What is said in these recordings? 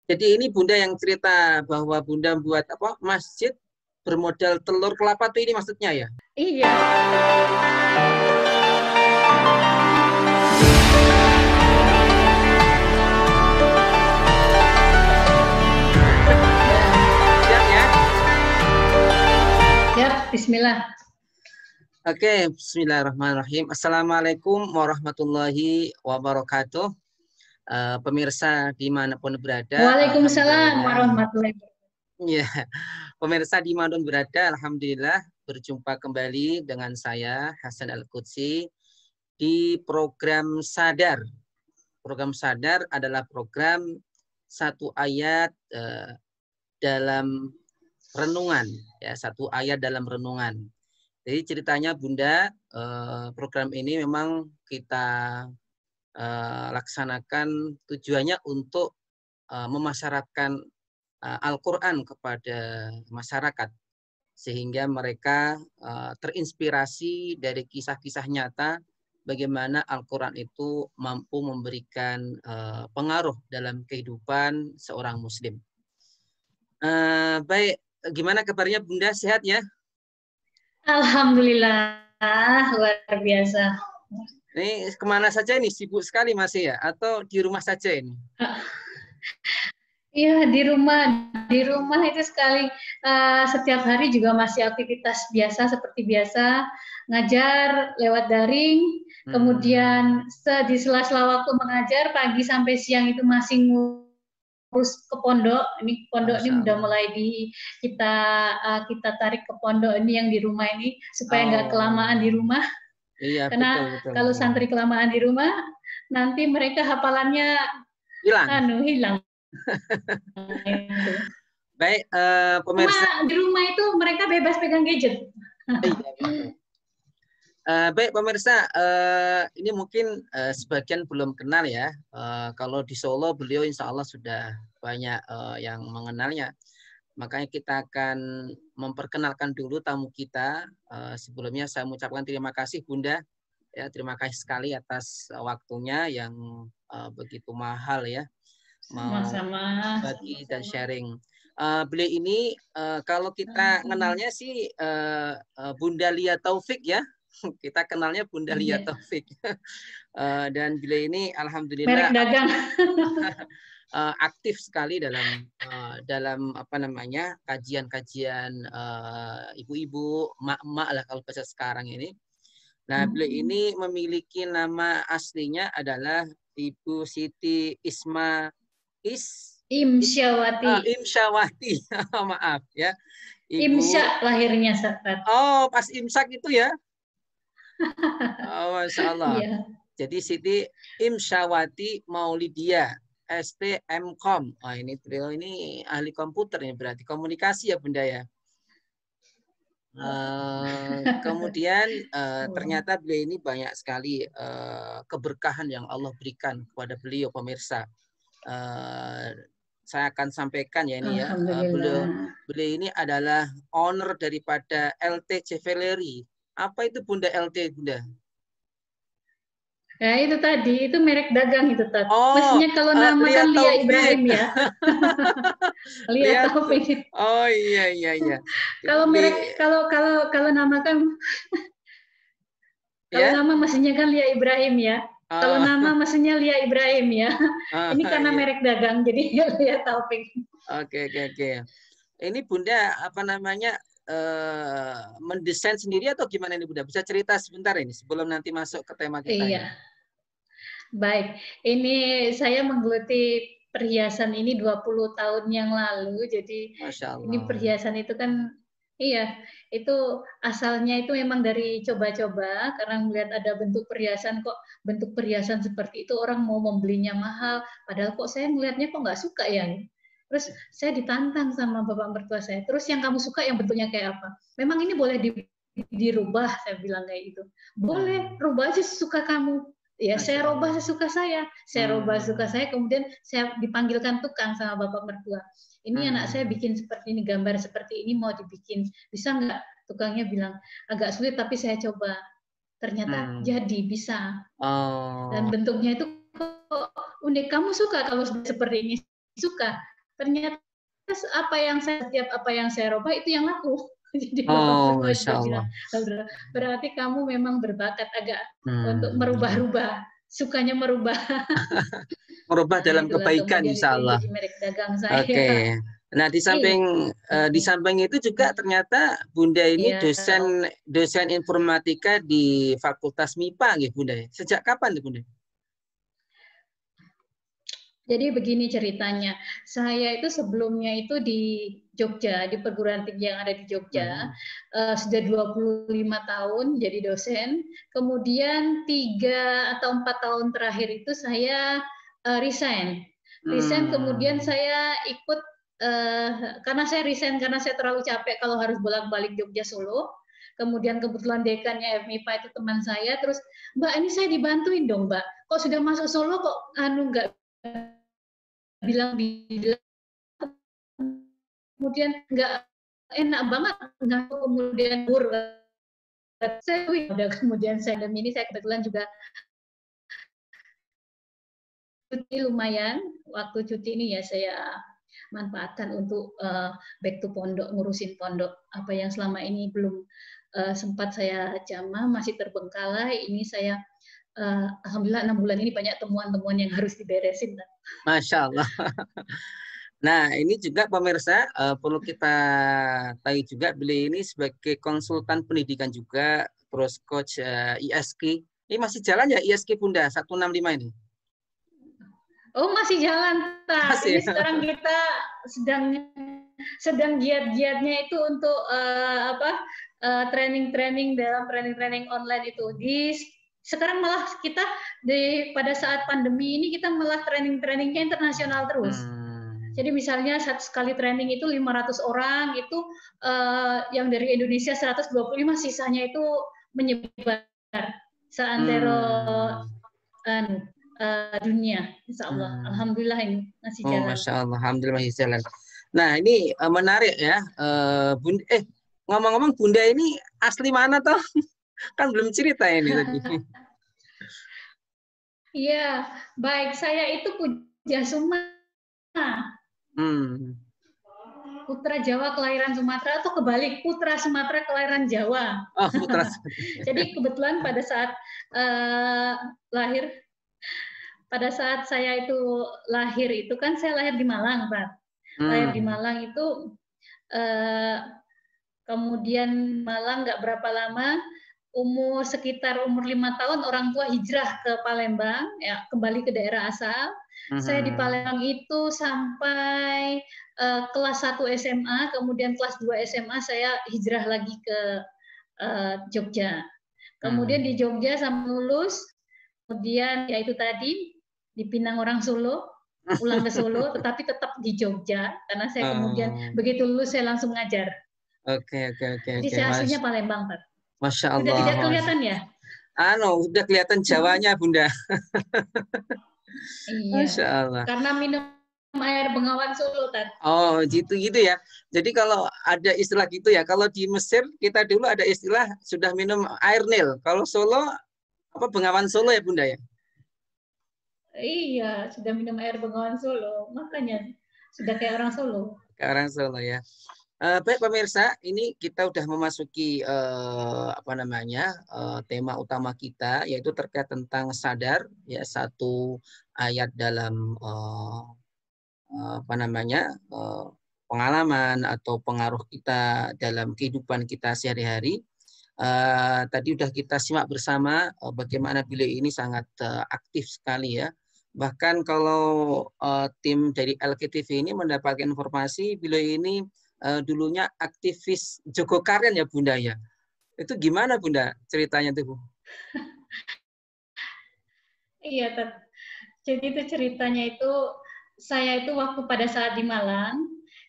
Jadi ini Bunda yang cerita bahwa Bunda buat apa masjid bermodal telur kelapa tuh ini maksudnya ya? Iya. Siap ya? Siap, bismillah. Oke, bismillahirrahmanirrahim. Assalamualaikum warahmatullahi wabarakatuh. Pemirsa dimanapun berada, Waalaikumsalam alhamdulillah. warahmatullahi wabarakatuh. Ya, pemirsa dimanapun berada, alhamdulillah berjumpa kembali dengan saya Hasan Al-Qudsi di program Sadar. Program Sadar adalah program satu ayat dalam renungan, ya, satu ayat dalam renungan. Jadi ceritanya Bunda, program ini memang kita laksanakan tujuannya untuk memasyaratkan Al-Quran kepada masyarakat sehingga mereka terinspirasi dari kisah-kisah nyata bagaimana Al-Quran itu mampu memberikan pengaruh dalam kehidupan seorang Muslim. Baik, gimana kabarnya Bunda, sehat ya? Alhamdulillah, luar biasa. Ini kemana saja ini? Sibuk sekali masih ya? Atau di rumah saja ini? Iya, di rumah itu sekali setiap hari juga masih aktivitas biasa seperti biasa, ngajar lewat daring, kemudian di sela-sela waktu mengajar pagi sampai siang itu masih ngurus ke pondok. Ini pondok ini udah mulai kita tarik ke pondok ini yang di rumah ini supaya nggak kelamaan di rumah. Iya, Karena betul. kalau santri kelamaan di rumah, nanti mereka hafalannya hilang. Baik, pemirsa. Di rumah itu mereka bebas pegang gadget. Iya, betul. Baik pemirsa, ini mungkin sebagian belum kenal ya. Kalau di Solo beliau insya Allah sudah banyak yang mengenalnya. Makanya kita akan memperkenalkan dulu tamu kita. Sebelumnya saya mengucapkan terima kasih Bunda. Ya, terima kasih sekali atas waktunya yang begitu mahal ya. Mau bagi dan sharing. Beliau ini kalau kita kenalnya sih Bunda Lia Taufik ya. Kita kenalnya Bunda Lia Taufik. Dan beliau ini alhamdulillah merek dagang. aktif sekali dalam apa namanya kajian-kajian ibu-ibu, emak-emak lah kalau bahasa sekarang ini. Nah, beliau ini memiliki nama aslinya adalah Ibu Siti Imsyawati. Imsyawati. Maaf ya. Ibu. Imsya lahirnya Ustaz. Oh, pas imsak itu ya. Oh, Masya Allah. Yeah. Jadi Siti Imsyawati Maulidia, STMkom. Oh, ini beliau ini ahli komputer nih, berarti komunikasi ya Bunda ya. Kemudian ternyata beliau ini banyak sekali keberkahan yang Allah berikan kepada beliau pemirsa. Saya akan sampaikan ya ini ya. Beliau ini adalah owner daripada LT Jewelry. Apa itu Bunda LT Bunda? Ya itu tadi, itu merek dagang itu tadi. Mestinya kalau nama kan Lia Ibrahim ya. Lia Taufik. Oh iya. Kalau merek kalau nama kan kalau nama mestinya kan Lia Ibrahim ya. Kalau nama mestinya Lia Ibrahim ya. Ini karena merek dagang jadi Lia Taufik. Oke. Ini Bunda apa namanya mendesain sendiri atau gimana ini Bunda? Bisa cerita sebentar ini sebelum nanti masuk ke tema kita. Iya. Baik, ini saya menggeluti perhiasan ini 20 tahun yang lalu. Jadi ini perhiasan itu kan iya, itu asalnya itu memang dari coba-coba karena melihat ada bentuk perhiasan seperti itu orang mau membelinya mahal, padahal kok saya melihatnya kok nggak suka ya. Terus saya ditantang sama bapak mertua saya. Terus yang kamu suka yang bentuknya kayak apa? Memang ini boleh dirubah, saya bilang kayak gitu. Boleh, rubah aja sesuka kamu. Ya, saya rubah sesuka saya. Kemudian saya dipanggilkan tukang sama bapak mertua. Ini anak saya bikin seperti ini, gambar seperti ini mau dibikin. Bisa nggak? Tukangnya bilang, agak sulit tapi saya coba. Ternyata jadi, bisa. Dan bentuknya itu kok unik. Kamu suka kalau seperti ini? Suka. ternyata apa yang saya rubah itu yang laku. Jadi oh, Bapak Masya juga Allah. bilang, berarti kamu memang berbakat agak untuk merubah-rubah, sukanya merubah. Merubah Nah, dalam itulah kebaikan, kemudian itu insya yang Allah. jadi merek dagang saya. Oke. Nah, di samping itu juga ternyata Bunda ini Iya. dosen informatika di Fakultas MIPA, gitu Bunda. Sejak kapan tuh Bunda? Jadi begini ceritanya, saya itu sebelumnya itu di Jogja, di perguruan tinggi yang ada di Jogja, sudah 25 tahun jadi dosen, kemudian 3 atau 4 tahun terakhir itu saya resign, kemudian saya ikut, karena saya resign karena saya terlalu capek kalau harus bolak-balik Jogja Solo, kemudian kebetulan dekannya FMIPA itu teman saya, terus Mbak ini saya dibantuin dong Mbak, kok sudah masuk Solo kok nggak bilang-bilang, kemudian nggak enak banget, nggak kemudian kemudian saya ini saya kebetulan juga cuti lumayan, waktu cuti ini ya saya manfaatkan untuk back to pondok, ngurusin pondok apa yang selama ini belum sempat saya jamah, masih terbengkalai, ini saya alhamdulillah 6 bulan ini banyak temuan-temuan yang harus diberesin. Masya Allah. Nah, ini juga pemirsa perlu kita tahu juga beliau ini sebagai konsultan pendidikan juga, terus coach ISK. Ini masih jalan ya ISK Bunda 165 ini? Oh, masih jalan, Tat. Masih. Ini sekarang kita sedang giat-giatnya itu untuk training-training dalam training online itu. Sekarang malah kita pada saat pandemi ini kita malah training-trainingnya internasional terus. Jadi misalnya sekali training itu 500 orang, itu yang dari Indonesia 125, sisanya itu menyebar seantero dunia, insya Allah. Alhamdulillah ini masih jalan. Masya Allah, alhamdulillah masih jalan. Nah ini menarik ya, Bunda. Ngomong-ngomong Bunda ini asli mana toh? Kan belum cerita ini tadi. Iya, baik. Saya itu Pujasuma. Putra Jawa kelahiran Sumatera, atau kebalik, Putra Sumatera kelahiran Jawa. Oh, Putra. Jadi kebetulan pada saat lahir, pada saat saya itu lahir itu kan saya lahir di Malang, Pak. Lahir di Malang itu kemudian Malang nggak berapa lama, sekitar umur 5 tahun orang tua hijrah ke Palembang, ya kembali ke daerah asal. Saya di Palembang itu sampai kelas 1 SMA, kemudian kelas 2 SMA saya hijrah lagi ke Jogja. Kemudian di Jogja sampai lulus, kemudian ya itu tadi di Pinang orang Solo, pulang ke Solo, tetapi tetap di Jogja karena saya kemudian begitu lulus saya langsung ngajar. Oke. Jadi saya aslinya Palembang, Pak. Masya Allah. Sudah tidak kelihatan ya? Udah kelihatan Jawanya, Bunda. Iya. Masya Allah. Karena minum air Bengawan Solo, Tat. Oh, gitu ya. Jadi kalau ada istilah gitu ya, kalau di Mesir kita dulu ada istilah sudah minum air Nil. Kalau Solo apa Bengawan Solo ya, Bunda ya? Iya, sudah minum air Bengawan Solo, makanya sudah kayak orang Solo. Kayak orang Solo ya. Baik pemirsa, ini kita udah memasuki tema utama kita, yaitu terkait tentang sadar, ya satu ayat dalam pengalaman atau pengaruh kita dalam kehidupan kita sehari-hari. Tadi udah kita simak bersama bagaimana beliau ini sangat aktif sekali ya. Bahkan kalau tim dari LKTV ini mendapatkan informasi beliau ini dulunya aktivis Jogokarian ya Bunda ya. Itu gimana Bunda ceritanya tuh Bu? Iya, jadi itu ceritanya itu saya itu waktu pada saat di Malang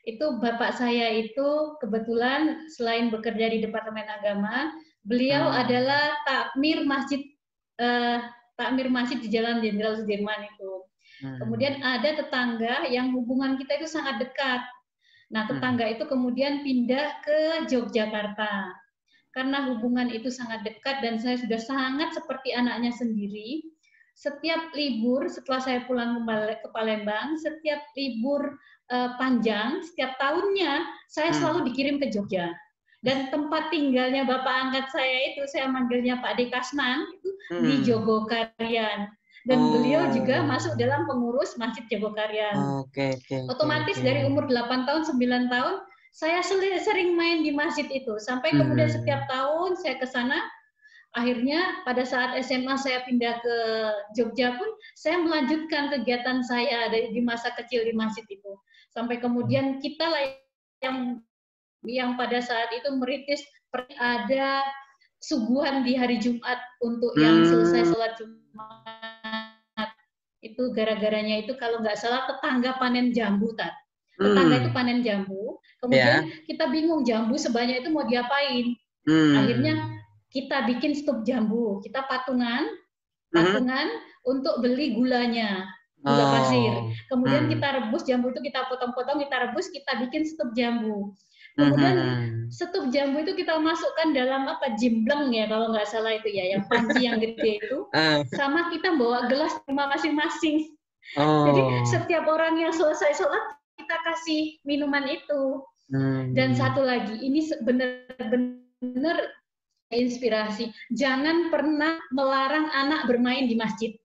itu bapak saya itu kebetulan selain bekerja di Departemen Agama, beliau adalah takmir masjid di Jalan Jenderal Sudirman itu. Kemudian ada tetangga yang hubungan kita itu sangat dekat. Nah, tetangga itu kemudian pindah ke Yogyakarta. Karena hubungan itu sangat dekat dan saya sudah sangat seperti anaknya sendiri. Setiap libur setelah saya pulang ke Palembang, setiap libur panjang, setiap tahunnya saya selalu dikirim ke Jogja. Dan tempat tinggalnya bapak angkat saya itu, saya manggilnya Pak Dekasman, itu di Jogokarian. Dan beliau juga masuk dalam pengurus Masjid Jogokarian. Otomatis dari umur 8 tahun, 9 tahun, saya sering main di masjid itu. Sampai kemudian setiap tahun saya ke sana. Akhirnya pada saat SMA saya pindah ke Jogja pun, saya melanjutkan kegiatan saya di masa kecil di masjid itu. Sampai kemudian kita lah yang pada saat itu merintis ada suguhan di hari Jumat untuk yang selesai sholat Jumat. Itu gara-garanya itu kalau nggak salah tetangga panen jambu, tetangga itu panen jambu, kemudian kita bingung jambu sebanyak itu mau diapain. Akhirnya kita bikin stok jambu, kita patungan untuk beli gulanya, gula pasir. Kemudian kita rebus jambu itu, kita potong-potong, kita rebus, kita bikin stok jambu. Kemudian stok jambu itu kita masukkan dalam jimbleng ya kalau nggak salah itu ya, yang panci yang gede itu. Sama kita bawa gelas rumah masing-masing. Jadi setiap orang yang selesai sholat kita kasih minuman itu. Dan satu lagi, ini benar-benar inspirasi. Jangan pernah melarang anak bermain di masjid.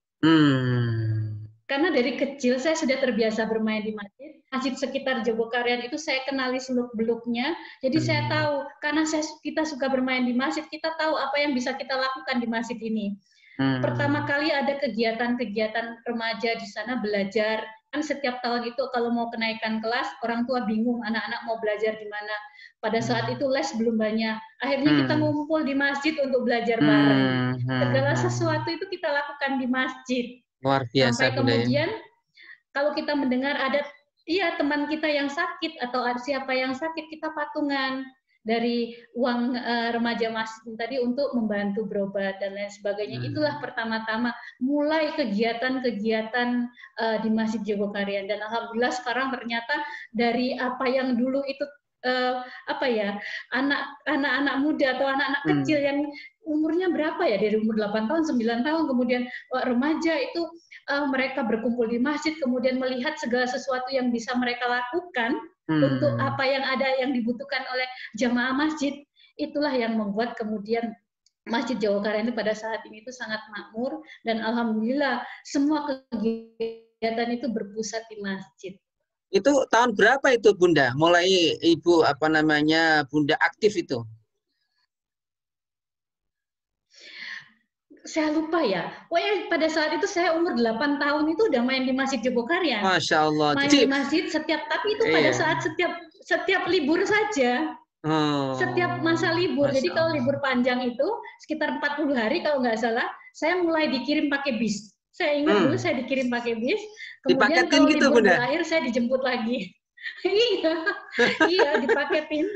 Karena dari kecil saya sudah terbiasa bermain di masjid. Masjid sekitar Jogokarian itu saya kenali seluk-beluknya. Jadi saya tahu, karena kita suka bermain di masjid, kita tahu apa yang bisa kita lakukan di masjid ini. Pertama kali ada kegiatan-kegiatan remaja di sana belajar. Kan setiap tahun itu kalau mau kenaikan kelas, orang tua bingung anak-anak mau belajar di mana. Pada saat itu les belum banyak. Akhirnya kita ngumpul di masjid untuk belajar bareng. Segala sesuatu itu kita lakukan di masjid. Luar biasa. Sampai kemudian kalau kita mendengar ada teman kita yang sakit atau siapa yang sakit, kita patungan dari uang remaja masjid tadi untuk membantu berobat dan lain sebagainya. Itulah pertama-tama mulai kegiatan-kegiatan di Masjid Jogokarian. Dan alhamdulillah sekarang ternyata dari apa yang dulu itu anak-anak muda atau anak-anak kecil yang umurnya berapa ya, dari umur 8 tahun, 9 tahun, kemudian remaja itu mereka berkumpul di masjid, kemudian melihat segala sesuatu yang bisa mereka lakukan untuk apa yang ada yang dibutuhkan oleh jamaah masjid. Itulah yang membuat kemudian Masjid Jogokarian itu pada saat ini itu sangat makmur, dan alhamdulillah semua kegiatan itu berpusat di masjid. Itu tahun berapa itu Bunda? Mulai Ibu Bunda aktif itu? Saya lupa ya. Pokoknya pada saat itu saya umur 8 tahun itu udah main di Masjid Jogokarian. Masya Allah. Main di masjid tapi itu pada saat setiap libur saja. Setiap masa libur. Jadi kalau libur panjang itu sekitar 40 hari kalau nggak salah, saya mulai dikirim pakai bis. Saya ingat dulu saya dikirim pakai bis. Kemudian kalau gitu, libur Bunda? berakhir saya dijemput lagi. Iya, dipaketin.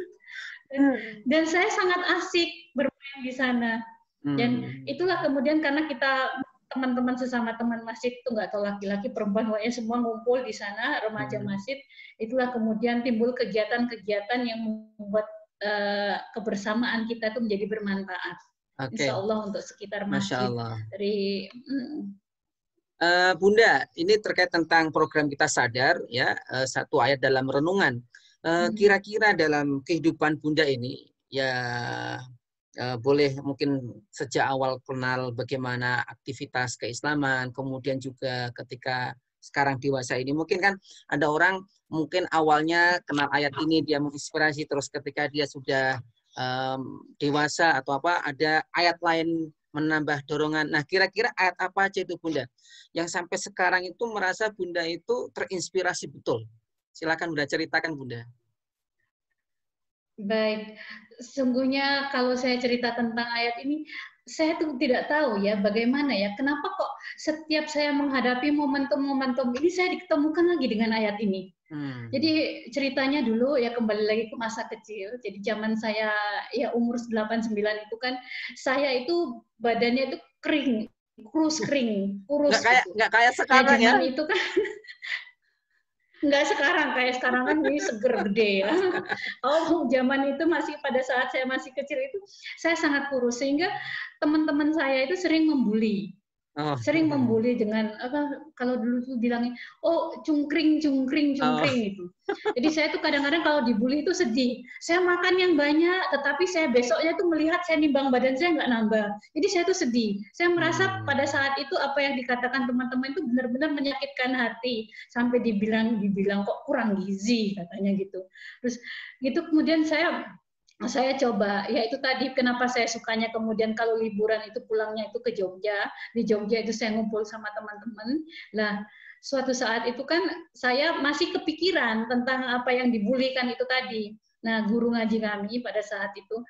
Dan saya sangat asik bermain di sana. Dan itulah kemudian karena kita teman-teman sesama teman masjid itu nggak tahu laki-laki perempuan, pokoknya semua ngumpul di sana remaja masjid. Itulah kemudian timbul kegiatan-kegiatan yang membuat kebersamaan kita itu menjadi bermanfaat. Insya Allah untuk sekitar masjid. Dari Bunda, ini terkait tentang program Kita Sadar ya, satu ayat dalam renungan. Kira-kira dalam kehidupan Bunda ini ya, boleh mungkin sejak awal kenal bagaimana aktivitas keislaman, kemudian juga ketika sekarang dewasa ini, mungkin kan ada orang mungkin awalnya kenal ayat ini dia menginspirasi, terus ketika dia sudah dewasa atau ada ayat lain menambah dorongan. Nah, kira-kira ayat apa aja itu Bunda yang sampai sekarang itu merasa Bunda itu terinspirasi betul? Silakan Bunda ceritakan Bunda. Baik, sesungguhnya kalau saya cerita tentang ayat ini, saya tuh tidak tahu ya bagaimana ya, kenapa kok setiap saya menghadapi momentum-momentum ini saya diketemukan lagi dengan ayat ini. Jadi ceritanya dulu ya kembali lagi ke masa kecil. Jadi zaman saya ya umur 8-9 itu kan saya itu badannya itu kering, kurus. Nggak kayak sekarang ya. Itu kan nggak kayak sekarang kan ini seger gede ya. Zaman itu masih pada saat saya masih kecil itu saya sangat kurus, sehingga teman-teman saya itu sering membuli. Sering membuli dengan apa, kalau dulu tuh bilangnya, oh cungkring itu. Jadi saya tuh kadang-kadang kalau dibully itu sedih. Saya makan yang banyak, tetapi saya besoknya tuh melihat saya nimbang badan saya nggak nambah. Jadi saya tuh sedih. Saya merasa pada saat itu apa yang dikatakan teman-teman itu benar-benar menyakitkan hati. Sampai dibilang kok kurang gizi katanya gitu. Terus gitu kemudian saya coba, ya itu tadi kenapa saya sukanya kemudian kalau liburan itu pulangnya itu ke Jogja. Di Jogja itu saya ngumpul sama teman-teman. Nah, suatu saat itu kan saya masih kepikiran tentang apa yang dibulikan itu tadi. Nah, guru ngaji kami pada saat itu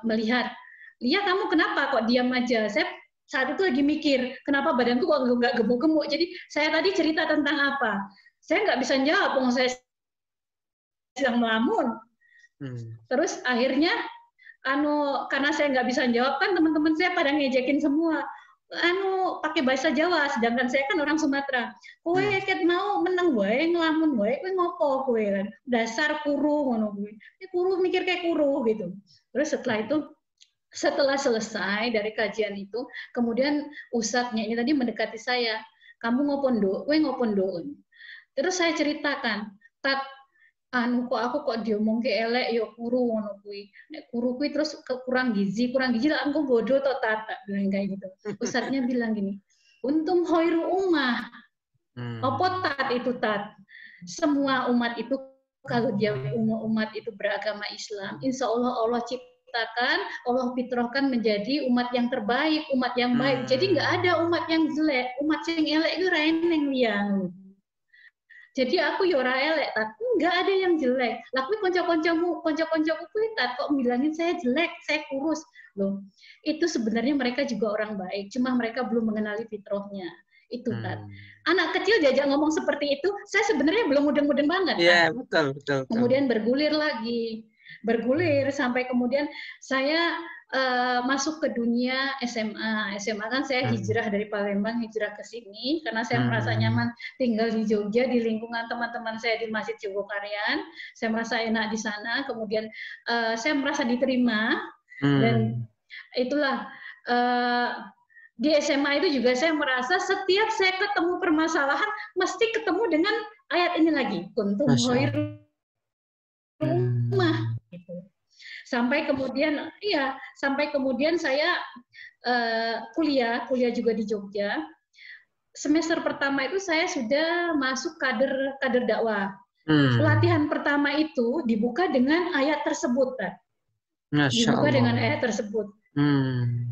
melihat, Lia kamu kenapa kok diam aja? Saya saat itu lagi mikir, kenapa badanku kok nggak gemuk-gemuk. Jadi saya tadi cerita tentang apa? Saya nggak bisa jawab, saya sedang melamun. Terus akhirnya karena saya nggak bisa jawab kan teman-teman saya pada ngejekin semua pakai bahasa Jawa, sedangkan saya kan orang Sumatera. Kowe ket mau menang wae ngelamun wae kowe ngopo kowe kan. Dasar kuru ngono kowe. Kuru mikir kayak kuru gitu. Terus setelah selesai dari kajian itu, kemudian ustadznya ini tadi mendekati saya. Kamu ngopondok, kowe ngopondok. Terus saya ceritakan, Tat, kok diomong ke elek yo kuru ngono kuwi. Nek kuru kuwi terus kurang gizi lah engko bodoh to Tat, bilang kayak gitu. Ustadznya bilang gini, untung khairu ummah. Apa Tat itu Tat? Semua umat itu kalau dia umat itu beragama Islam, insya Allah Allah ciptakan, Allah fitrahkan menjadi umat yang terbaik, umat yang baik. Jadi nggak ada umat yang jelek, umat yang elek itu reneng liang. Jadi aku yo ora elek, Tat. Enggak ada yang jelek. Lah kuwi kanca-kancamu kuwi Tat kok bilangin saya jelek, saya kurus. Loh, itu sebenarnya mereka juga orang baik, cuma mereka belum mengenali fitrahnya. Itu Tat. Anak kecil diajak ngomong seperti itu, saya sebenarnya belum mudeng-mudeng banget. Iya, betul. Kemudian bergulir sampai kemudian saya masuk ke dunia SMA. SMA kan saya hijrah dari Palembang, hijrah ke sini karena saya merasa nyaman tinggal di Jogja di lingkungan teman-teman saya di Masjid Jogokarian. Saya merasa enak di sana. Kemudian saya merasa diterima dan itulah di SMA itu juga saya merasa setiap saya ketemu permasalahan mesti ketemu dengan ayat ini lagi. Kuntum khairu ummah. Gitu. Sampai kemudian saya kuliah juga di Jogja. Semester pertama itu saya sudah masuk kader dakwah. Pelatihan pertama itu dibuka dengan ayat tersebut,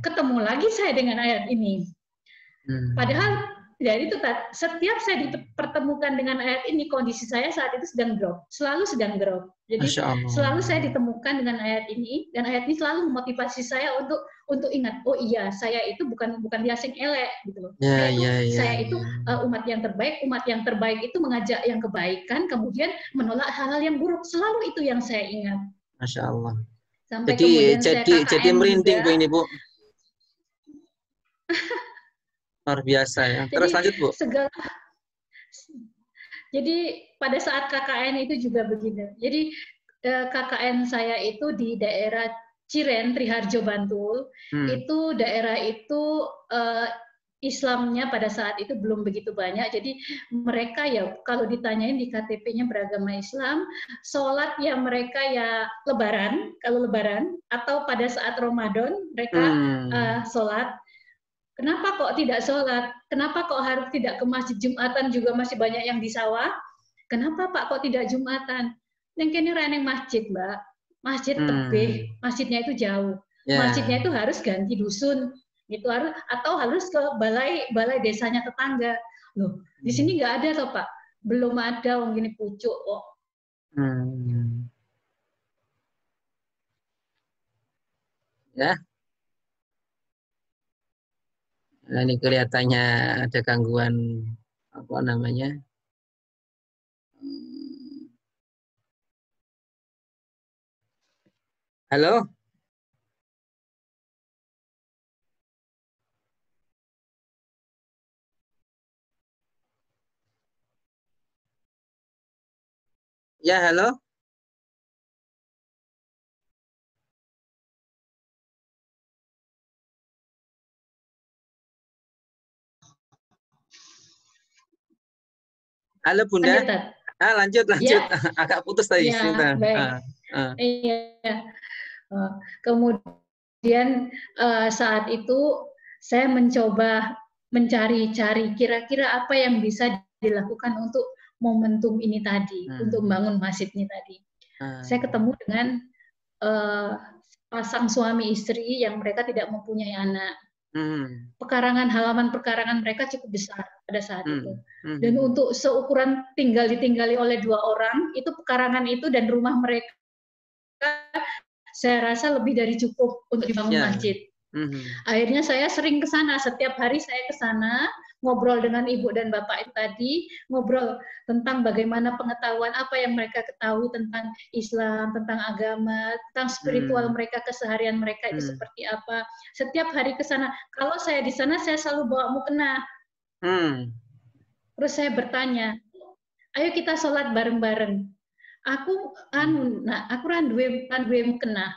Ketemu lagi saya dengan ayat ini. Padahal jadi itu setiap saya dipertemukan dengan ayat ini, kondisi saya saat itu selalu sedang drop. Jadi selalu saya ditemukan dengan ayat ini, dan ayat ini selalu memotivasi saya untuk ingat, oh iya saya itu bukan biasa yang elek gitu loh. Saya itu umat yang terbaik itu mengajak yang kebaikan, kemudian menolak hal-hal yang buruk. Selalu itu yang saya ingat. Masya Allah. Sampai kemudian jadi merinding Bu ini Bu. Luar biasa ya. Terus lanjut Bu. Jadi pada saat KKN itu juga begini. Jadi KKN saya itu di daerah Ciren, Triharjo, Bantul. Itu daerah itu Islamnya pada saat itu belum begitu banyak. Jadi mereka ya kalau ditanyain di KTP-nya beragama Islam, sholat ya mereka ya lebaran, kalau lebaran, atau pada saat Ramadan mereka sholat. Kenapa kok tidak sholat? Kenapa kok harus tidak ke masjid Jumatan juga masih banyak yang di sawah? Kenapa Pak kok tidak Jumatan? Yang kini reneng masjid, Mbak. Masjid tebih, masjidnya itu jauh. Masjidnya itu harus ganti dusun, gitu harus ke balai desanya tetangga. Loh, di sini nggak ada toh Pak. Belum ada wong gini pucuk kok. Ya. Nah, ini kelihatannya ada gangguan apa namanya? Halo? Ya, halo? Halo Bunda. Lanjut. Ya. Agak putus tadi. Ya, baik. Iya. Kemudian saat itu saya mencoba mencari-cari kira-kira apa yang bisa dilakukan untuk momentum ini tadi, untuk membangun masjid ini tadi. Saya ketemu dengan pasang suami istri yang mereka tidak mempunyai anak. Halaman pekarangan mereka cukup besar pada saat itu. Dan untuk seukuran ditinggali oleh 2 orang, itu pekarangan itu dan rumah mereka saya rasa lebih dari cukup untuk dibangun masjid. Akhirnya saya sering ke sana, setiap hari saya ke sana, ngobrol dengan ibu dan bapak itu tadi, ngobrol tentang bagaimana pengetahuan apa yang mereka ketahui tentang Islam, tentang agama, tentang spiritual mereka, keseharian mereka itu seperti apa. Setiap hari ke sana. Kalau saya di sana, saya selalu bawa mukena. Terus saya bertanya, ayo kita sholat bareng-bareng. Aku duwe mukena.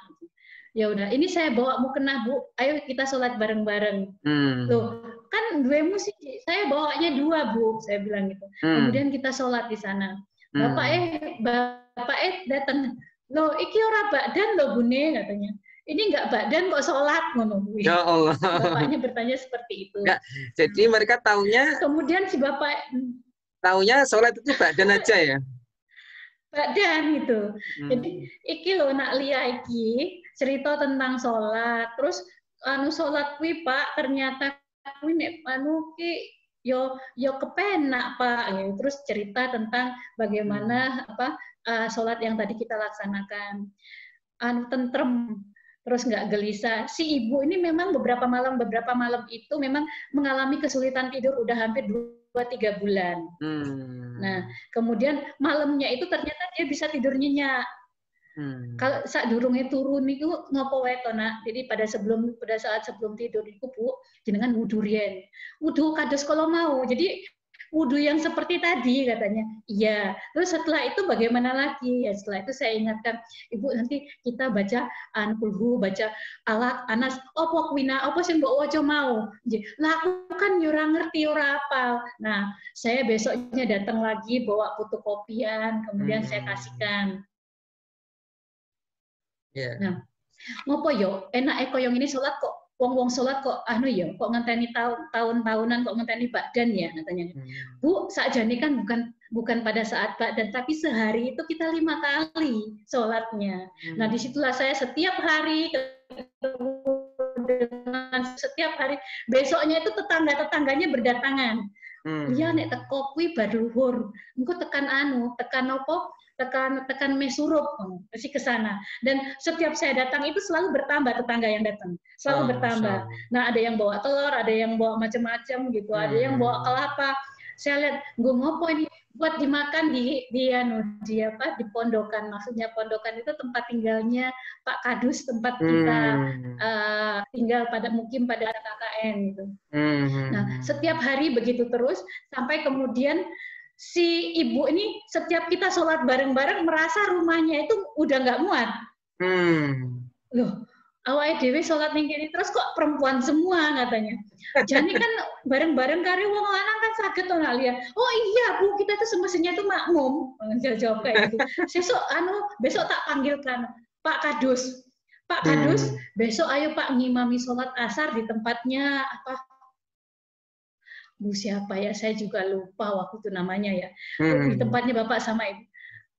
Ya udah, ini saya bawa mukena Bu, ayo kita sholat bareng-bareng. Loh, kan duemu sih, saya bawanya 2 Bu, saya bilang gitu. Kemudian kita sholat di sana. Bapak datang. Loh, iki ora bakdan loh Bune, katanya. Ini enggak bakdan kok sholat, ngono. Ya Allah. Bapaknya bertanya seperti itu. Enggak, jadi mereka taunya. Kemudian si bapak taunya sholat itu bakdan aja ya. Bakdan gitu. Jadi iki lho nak Lia iki cerita tentang sholat. Terus sholat kuwi Pak, ternyata kuwi nek ki yo kepenak Pak. Ya, terus cerita tentang bagaimana sholat yang tadi kita laksanakan. Tentrem, terus nggak gelisah. Si ibu ini memang beberapa malam itu memang mengalami kesulitan tidur udah hampir 2-3 bulan. Nah, kemudian malamnya itu ternyata dia bisa tidur nyenyak. Kalau saat durungnya turun itu ngopo wae to Nak. Jadi pada saat sebelum tidur itu Bu, jenengan wudu riyen. Wudu kados kalau mau. Jadi wudu yang seperti tadi katanya. Iya. Terus setelah itu bagaimana lagi? Ya setelah itu saya ingatkan, Ibu nanti kita baca An-Qulhu, baca Alaq, Anas, opo kuina, opo sing mbok waca mau. Lah aku kan ora ngerti, ora apal. Nah, saya besoknya datang lagi bawa fotokopian, kemudian saya kasihkan. Nah, ngopo yo, enake koyo ngene salat kok wong-wong sholat kok kok ngenteni tahun-tahunan kok ngenteni bakdan ya katanya. Bu, sakjane kan bukan pada saat bakdan, tapi sehari itu kita 5 kali sholatnya. Nah disitulah saya setiap hari setiap hari besoknya itu tetangganya berdatangan. Iya nek teko kuwi baruhur, engko tekan opo? Tekan mesurup masih ke sana. Dan setiap saya datang itu selalu bertambah tetangga yang datang, selalu bertambah. Nah ada yang bawa telur, ada yang bawa macam-macam gitu, ada yang bawa kelapa. Saya lihat gue ngopo ini buat dimakan di pondokan. Maksudnya pondokan itu tempat tinggalnya Pak Kadus, tempat kita tinggal pada KKN gitu. Nah setiap hari begitu terus sampai kemudian si ibu ini setiap kita sholat bareng-bareng merasa rumahnya itu udah nggak muat. Loh, awake dhewe sholat ning kene terus kok perempuan semua katanya. Jadi kan bareng-bareng kare wong lanang kan saged to nak lihat. Oh iya Bu, kita tuh semestinya tuh makmum. Jawab kayak gitu. Besok tak panggilkan Pak Kadus. Pak Kadus, besok ayo Pak ngimami sholat asar di tempatnya apa? Bu siapa ya, saya juga lupa waktu itu namanya ya. Di tempatnya Bapak sama Ibu.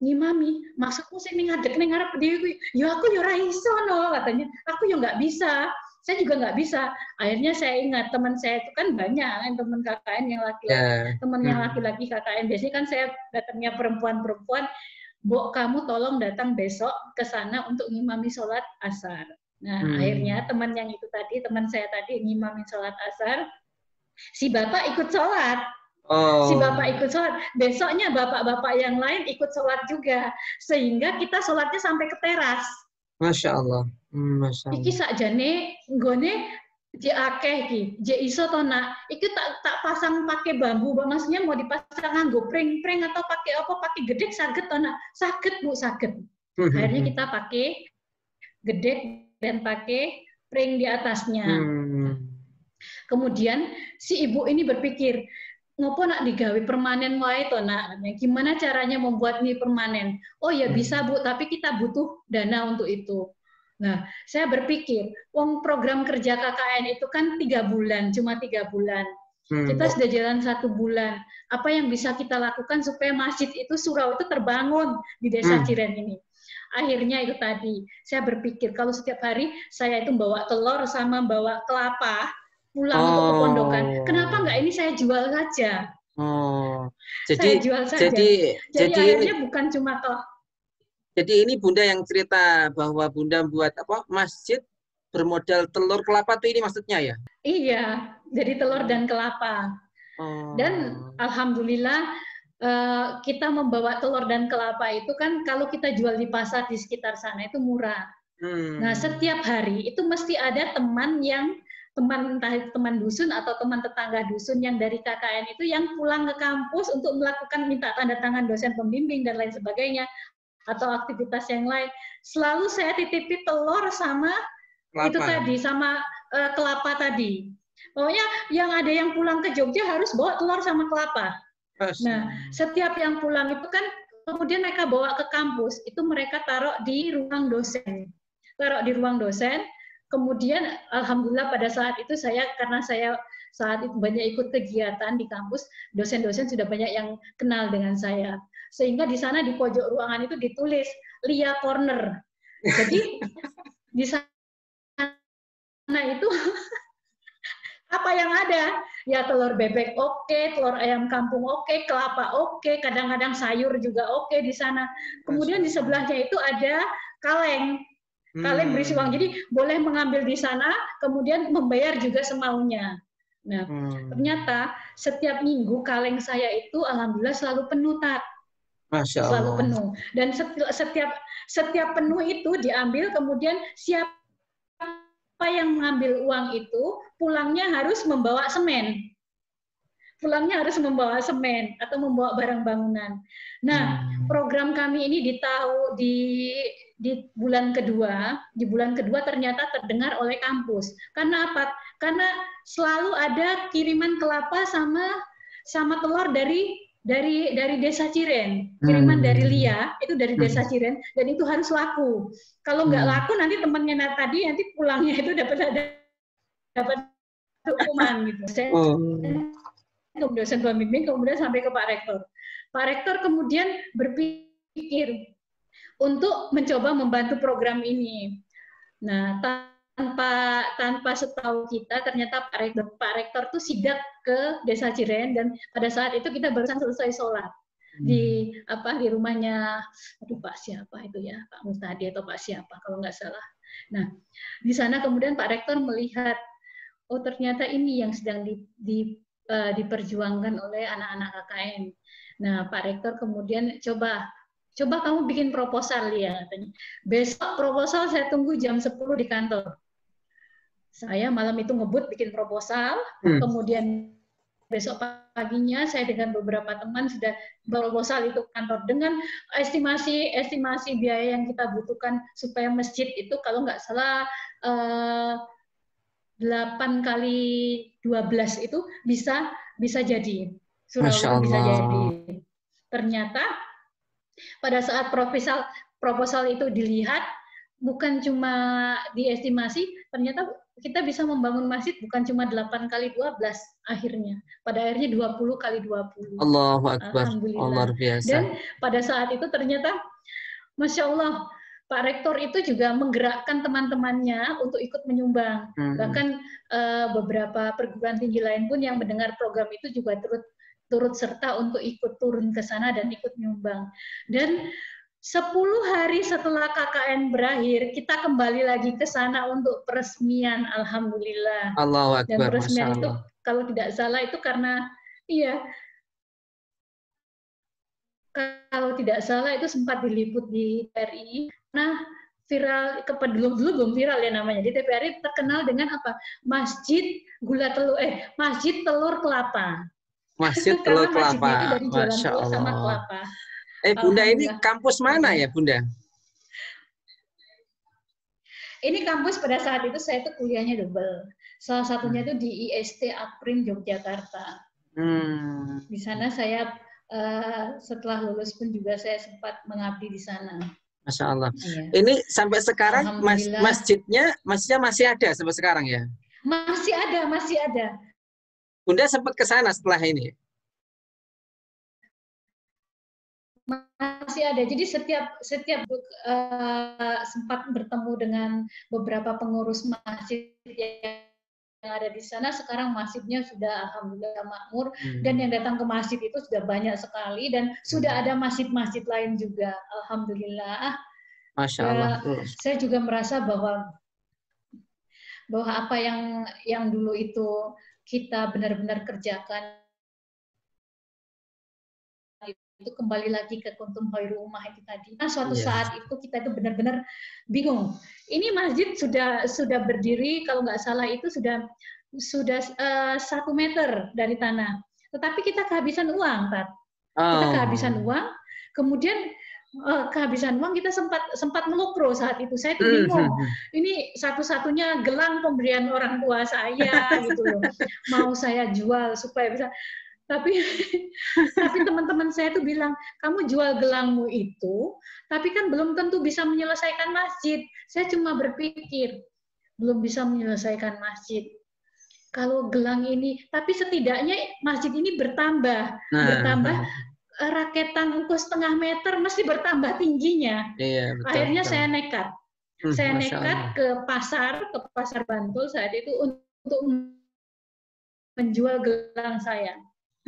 Ngimami, maksudku sih ngadeg ning ngarep dhewe. Ya aku yo ora iso no katanya. Aku yo nggak bisa. Saya juga nggak bisa. Akhirnya saya ingat teman saya itu kan banyak kan teman KKN yang laki-laki. Teman yang laki-laki KKN biasanya kan saya datangnya perempuan-perempuan. Bu, kamu tolong datang besok ke sana untuk ngimami sholat asar. Nah, akhirnya teman saya tadi ngimami sholat asar. Si bapak ikut sholat, si bapak ikut sholat. Besoknya bapak-bapak yang lain ikut sholat juga, sehingga kita sholatnya sampai ke teras. Masya Allah. Iki sakjane nggone akeh iki, iso to nak. Iki tak pasang pakai bambu, maksudnya mau dipasang nganggo pring atau pakai apa? Pakai gedek saged to nak? Saged Bu, saged. Akhirnya kita pakai gedek dan pakai pring di atasnya. Kemudian si ibu ini berpikir, ngopo nak digawe permanen wae to nak, gimana caranya membuat mie permanen? Oh ya bisa Bu, tapi kita butuh dana untuk itu. Nah, saya berpikir, wong program kerja KKN itu kan 3 bulan, cuma 3 bulan. Kita sudah jalan 1 bulan. Apa yang bisa kita lakukan supaya masjid itu, surau itu terbangun di Desa Ciren ini? Akhirnya itu tadi, saya berpikir kalau setiap hari saya itu bawa telur sama bawa kelapa, pulang untuk ke pondokan, kenapa nggak ini saya jual saja? Jadi, saya jual saja. Jadi akhirnya ini, bukan cuma toh. Jadi ini Bunda yang cerita bahwa Bunda buat apa masjid bermodal telur kelapa tuh ini maksudnya ya? Iya, jadi telur dan kelapa. Dan alhamdulillah kita membawa telur dan kelapa itu kan kalau kita jual di pasar di sekitar sana itu murah. Nah setiap hari itu mesti ada teman yang entah teman dusun atau teman tetangga dusun yang dari KKN itu yang pulang ke kampus untuk melakukan minta tanda tangan dosen pembimbing dan lain sebagainya atau aktivitas yang lain. Selalu saya titipi telur sama kelapa. Itu tadi sama kelapa tadi. Pokoknya yang ada yang pulang ke Jogja harus bawa telur sama kelapa. Nah, setiap yang pulang itu kan kemudian mereka bawa ke kampus, itu mereka taruh di ruang dosen. Taruh di ruang dosen. Kemudian alhamdulillah pada saat itu karena saya saat itu banyak ikut kegiatan di kampus, dosen-dosen sudah banyak yang kenal dengan saya. Sehingga di sana di pojok ruangan itu ditulis Lia Corner. Jadi di sana itu apa yang ada? Ya telur bebek oke, telur ayam kampung oke, kelapa oke, kadang-kadang sayur juga oke di sana. Kemudian di sebelahnya itu ada kaleng. Kaleng berisi uang. Jadi boleh mengambil di sana, kemudian membayar juga semaunya. Nah, ternyata setiap minggu kaleng saya itu alhamdulillah selalu penuh, Tat. Masya Allah. Selalu penuh. Dan setiap penuh itu diambil, kemudian siapa yang mengambil uang itu pulangnya harus membawa semen. Pulangnya harus membawa semen atau membawa barang bangunan. Nah, program kami ini di bulan kedua ternyata terdengar oleh kampus. Karena apa? Karena selalu ada kiriman kelapa sama telur dari Desa Ciren. Kiriman dari Lia itu dari Desa Ciren dan itu harus laku. Kalau nggak laku nanti temannya tadi nanti pulangnya itu dapat hukuman gitu. Dosen pembimbing kemudian sampai ke Pak Rektor. Pak Rektor kemudian berpikir untuk mencoba membantu program ini. Nah, tanpa setahu kita ternyata Pak Rektor tuh sidak ke Desa Ciren dan pada saat itu kita barusan selesai sholat di rumahnya Pak siapa itu ya, Pak Mustadi atau Pak siapa kalau nggak salah. Nah, di sana kemudian Pak Rektor melihat oh ternyata ini yang sedang diperjuangkan oleh anak-anak KKN. Nah, Pak Rektor kemudian coba kamu bikin proposal ya katanya. Besok proposal saya tunggu jam 10 di kantor. Saya malam itu ngebut bikin proposal, kemudian besok paginya saya dengan beberapa teman sudah proposal itu kantor dengan estimasi biaya yang kita butuhkan supaya masjid itu kalau nggak salah 8 kali 12 itu bisa jadi. Surau itu bisa jadi. Ternyata pada saat proposal itu dilihat, bukan cuma diestimasi, ternyata kita bisa membangun masjid bukan cuma 8 kali 12 akhirnya. Pada akhirnya 20 kali 20. Allahu Akbar. Alhamdulillah. Allah biasa. Dan pada saat itu ternyata, Masya Allah, Pak Rektor itu juga menggerakkan teman-temannya untuk ikut menyumbang. Bahkan beberapa perguruan tinggi lain pun yang mendengar program itu juga turut serta untuk ikut turun ke sana dan ikut menyumbang. Dan 10 hari setelah KKN berakhir, kita kembali lagi ke sana untuk peresmian, alhamdulillah. Allahu Akbar. Dan peresmian itu kalau tidak salah itu karena kalau tidak salah itu sempat diliput di TVRI. Nah, viral dulu belum viral ya namanya. Di TVRI terkenal dengan apa? Masjid telur kelapa. Masjid telur kelapa. Itu dari jualan telur sama kelapa. Bunda ini kampus mana ya, Bunda? Ini kampus pada saat itu saya tuh kuliahnya double. Salah satunya itu di IST Aprim Yogyakarta. Di sana saya setelah lulus pun juga saya sempat mengabdi di sana. Masya Allah. Iya. Ini sampai sekarang masjidnya masih ada sampai sekarang ya? Masih ada, masih ada. Bunda sempat ke sana setelah ini? Masih ada. Jadi setiap sempat bertemu dengan beberapa pengurus masjid yang ada di sana. Sekarang masjidnya sudah alhamdulillah makmur, dan yang datang ke masjid itu sudah banyak sekali, dan sudah ada masjid-masjid lain juga, alhamdulillah. Masya Allah. Saya juga merasa bahwa apa yang dulu itu kita benar-benar kerjakan itu kembali lagi ke kuntum khairu ummah itu tadi. Nah, suatu saat itu kita itu benar-benar bingung. Ini masjid sudah berdiri, kalau nggak salah itu sudah 1 meter dari tanah. Tetapi kita kehabisan uang, Tat. Kita kehabisan uang. Kemudian kehabisan uang, kita sempat melukro saat itu. Saya tuh bingung. Ini satu-satunya gelang pemberian orang tua saya gitu loh. Mau saya jual supaya bisa. Tapi teman-teman saya tuh bilang, kamu jual gelangmu itu, tapi kan belum tentu bisa menyelesaikan masjid. Saya cuma berpikir, belum bisa menyelesaikan masjid. Kalau gelang ini, tapi setidaknya masjid ini bertambah. Raketan engkau 1/2 meter mesti bertambah tingginya. Iya, betul, Akhirnya betul. saya nekat. Saya nekat ke pasar Bantul saat itu untuk menjual gelang saya.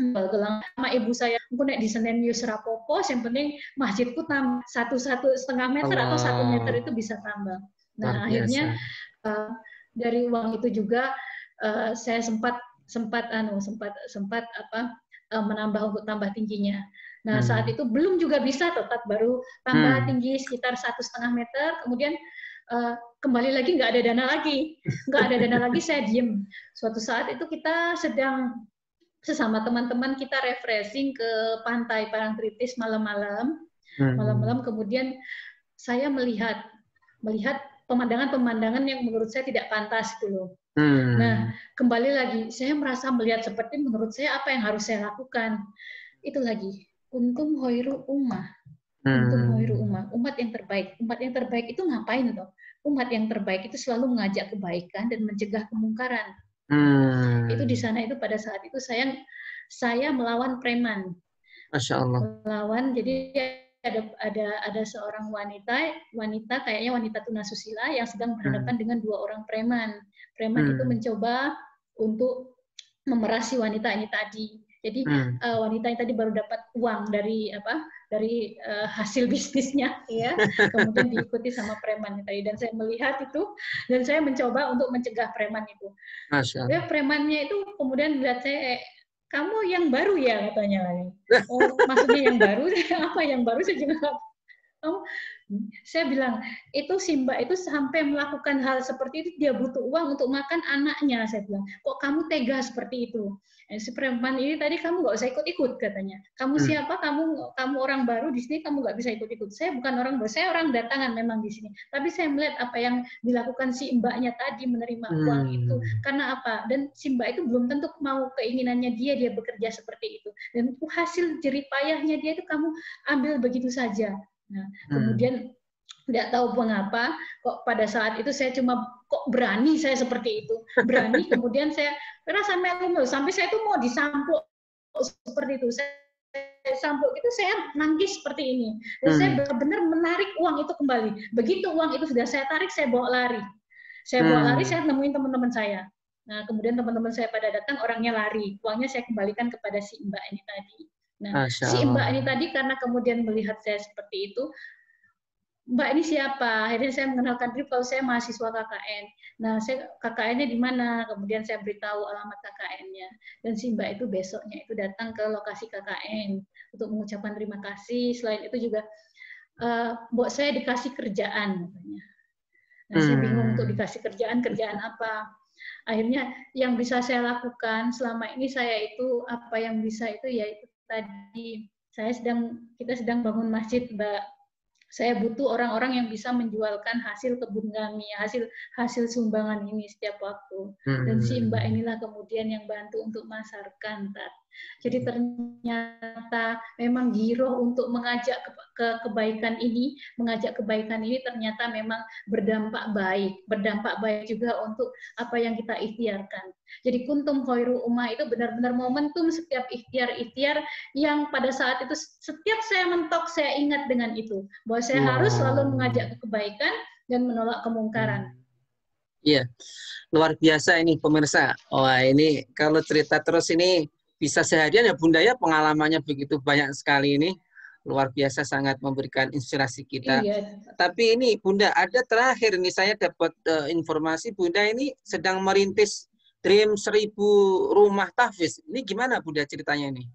Gelang sama ibu saya, aku naik di Senen Yus Rapopo, yang penting masjidku tambah 1,5 meter atau 1 meter itu bisa tambah. Nah, akhirnya dari uang itu juga saya sempat menambah untuk tambah tingginya. Nah, saat itu belum juga bisa, tetap baru tambah tinggi sekitar 1,5 meter, kemudian kembali lagi nggak ada dana lagi, saya diem. Suatu saat itu kita sedang sesama teman-teman kita refreshing ke pantai Parangtritis malam-malam, kemudian saya melihat pemandangan yang menurut saya tidak pantas itu loh. Nah, kembali lagi saya merasa melihat seperti menurut saya apa yang harus saya lakukan. Itu lagi, kuntum khairu ummah. Kuntum khairu ummah, umat yang terbaik. Umat yang terbaik itu ngapain toh? Umat yang terbaik itu selalu mengajak kebaikan dan mencegah kemungkaran. Itu di sana itu pada saat itu saya melawan preman. Masya Allah. Melawan, jadi ada seorang wanita kayaknya wanita tunasusila yang sedang berhadapan dengan 2 orang preman. Preman itu mencoba untuk memerasi wanita ini tadi. Jadi wanita yang tadi baru dapat uang dari hasil bisnisnya, ya. Kemudian diikuti sama preman tadi, dan saya melihat itu dan saya mencoba untuk mencegah preman itu. Ya, premannya itu kemudian melihat saya, kamu yang baru ya, katanya lagi. Oh, maksudnya yang baru? Apa yang baru? Saya juga saya bilang, itu si Mbak itu sampai melakukan hal seperti itu, dia butuh uang untuk makan anaknya. Saya bilang, kok kamu tega seperti itu? Si preman ini tadi, kamu nggak usah ikut-ikut, katanya. Kamu siapa? Kamu orang baru di sini, kamu nggak bisa ikut-ikut. Saya bukan orang baru, saya orang datangan memang di sini. Tapi saya melihat apa yang dilakukan si Mbaknya tadi, menerima uang itu. Karena apa? Dan si Mbak itu belum tentu mau keinginannya dia bekerja seperti itu. Dan hasil jerih payahnya dia itu kamu ambil begitu saja. Nah, kemudian tidak tahu mengapa kok pada saat itu saya kok berani saya seperti itu, berani. Kemudian saya sampai saya itu mau disampuk seperti itu, saya sampuk itu, saya nangis seperti ini, dan saya benar-benar menarik uang itu kembali. Begitu uang itu sudah saya tarik, saya bawa lari, saya nemuin teman-teman saya. Nah, kemudian teman-teman saya pada datang, orangnya lari, uangnya saya kembalikan kepada si Mbak ini tadi. Nah, si Mbak ini tadi karena kemudian melihat saya seperti itu, Mbak ini siapa? Akhirnya saya mengenalkan diri kalau saya mahasiswa KKN. Nah, KKN-nya di mana? Kemudian saya beritahu alamat KKN-nya. Dan si Mbak itu besoknya itu datang ke lokasi KKN untuk mengucapkan terima kasih. Selain itu juga, Mbak saya dikasih kerjaan, katanya. Nah, saya bingung untuk dikasih kerjaan apa? Akhirnya yang bisa saya lakukan selama ini apa yang bisa itu yaitu tadi kita sedang bangun masjid, Mbak. Saya butuh orang-orang yang bisa menjualkan hasil kebun kami, hasil sumbangan ini setiap waktu. Dan si Mbak inilah kemudian yang bantu untuk masarkan, Tat. Jadi ternyata memang giroh untuk mengajak ke kebaikan ini, ternyata memang berdampak baik juga untuk apa yang kita ikhtiarkan. Jadi kuntum khairu ummah itu benar-benar momentum setiap ikhtiar yang pada saat itu setiap saya mentok saya ingat dengan itu, bahwa saya harus selalu mengajak ke kebaikan dan menolak kemungkaran. Iya, luar biasa ini pemirsa. Wah, ini kalau cerita terus ini bisa seharian ya Bunda ya, pengalamannya begitu banyak sekali ini. Luar biasa, sangat memberikan inspirasi kita. Iya. Tapi ini Bunda, ada terakhir nih saya dapat informasi Bunda ini sedang merintis Dream 1000 rumah tahfiz. Ini gimana Bunda ceritanya ini?